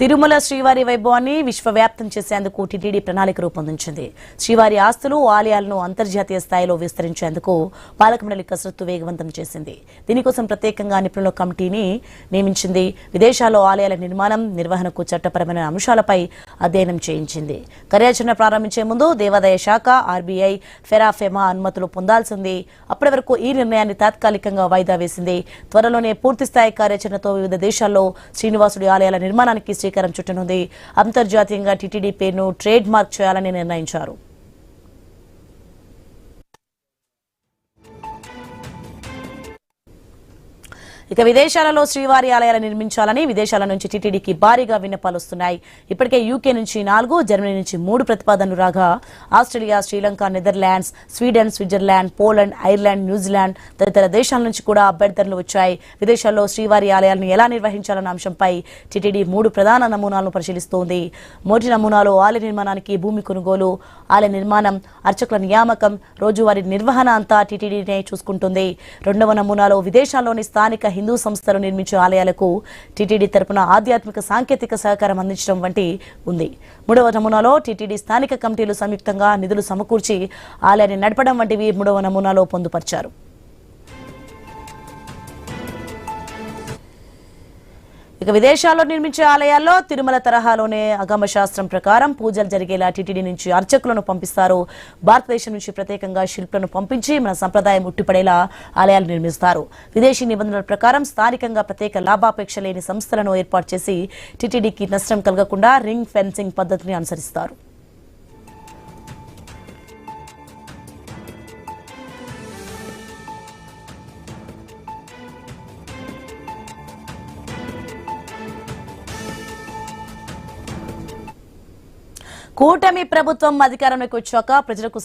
తిరుమల శ్రీవారి వైభవాన్ని విశ్వవ్యాప్తం చేసేందుకు టీటీడీ ప్రణాళిక రూపొందించింది. శ్రీవారి ఆస్తులు, ఆలయాలను అంతర్జాతీయ స్థాయిలో విస్తరించేందుకు పాలక మండలి కసరత్తు వేగవంతం చేసింది. దీనికోసం ప్రత్యేకంగా నిపుణుల కమిటీని నియమించింది. విదేశాల్లో ఆలయాల నిర్మాణం, నిర్వహణకు చట్టపరమైన అంశాలపై అధ్యయనం చేయించింది. కార్యాచరణ ప్రారంభించే ముందు దేవాదాయ శాఖ, ఆర్బీఐ, ఫెరాఫెమా అనుమతులు పొందాల్సింది. అప్పటి వరకు ఈ నిర్ణయాన్ని తాత్కాలికంగా వాయిదా వేసింది. త్వరలోనే పూర్తిస్థాయి కార్యాచరణతో వివిధ దేశాల్లో శ్రీనివాసుడి ఆలయాల నిర్మాణానికి శ్రీకారం చుట్టనుంది. అంతర్జాతీయంగా టీటీడీ పేరును ట్రేడ్ మార్క్ చేయాలని నిర్ణయించారు. ఇక విదేశాలలో శ్రీవారి ఆలయాలు నిర్మించాలని విదేశాల నుంచి టీటీడీకి భారీగా విన్నపాలు వస్తున్నాయి. ఇప్పటికే యూకే నుంచి 4, జర్మనీ నుంచి 3 ప్రతిపాదనలు రాగా Australia, Sri Lanka, Netherlands, Sweden, Switzerland, Poland, Ireland, New Zealand తదితర దేశాల నుంచి కూడా అభ్యర్థనలు వచ్చాయి. విదేశాల్లో శ్రీవారి ఆలయాలను ఎలా నిర్వహించాలన్న అంశంపై టీటీడీ 3 ప్రధాన నమూనాలను పరిశీలిస్తోంది. మొదటి నమూనాలో ఆలయ నిర్మాణానికి భూమి కొనుగోలు, ఆలయ నిర్మాణం, అర్చకుల నియామకం, రోజువారీ నిర్వహణ అంతా టీటీడీనే చూసుకుంటుంది. రెండవ నమూనాలో విదేశాల్లోని స్థానిక హిందూ సంస్థలు నిర్మించే ఆలయాలకు టీటీడీ తరపున ఆధ్యాత్మిక, సాంకేతిక సహకారం అందించడం వంటి ఉంది. మూడవ నమూనాలో టీటీడీ స్థానిక కమిటీలు సంయుక్తంగా నిధులు సమకూర్చి ఆలయాన్ని నడపడం వంటివి మూడవ నమూనాలో పొందుపరిచారు. ఇక విదేశాల్లో నిర్మించే ఆలయాల్లో తిరుమల తరహాలోనే అగమ శాస్త్రం ప్రకారం పూజలు జరిగేలా టీటీడీ నుంచి అర్చకులను పంపిస్తారు. భారతదేశం నుంచి ప్రత్యేకంగా శిల్పులను పంపించి మన సంప్రదాయం ఉట్టిపడేలా ఆలయాలు నిర్మిస్తారు. విదేశీ నిబంధనల ప్రకారం స్థానికంగా ప్రత్యేక లాభాపేక్ష లేని సంస్థలను ఏర్పాటు చేసి టీటీడీకి నష్టం కలగకుండా రింగ్ ఫెన్సింగ్ పద్ధతిని అనుసరిస్తారు. కూటమి ప్రభుత్వం అధికారంలోకి వచ్చాక ప్రజలకు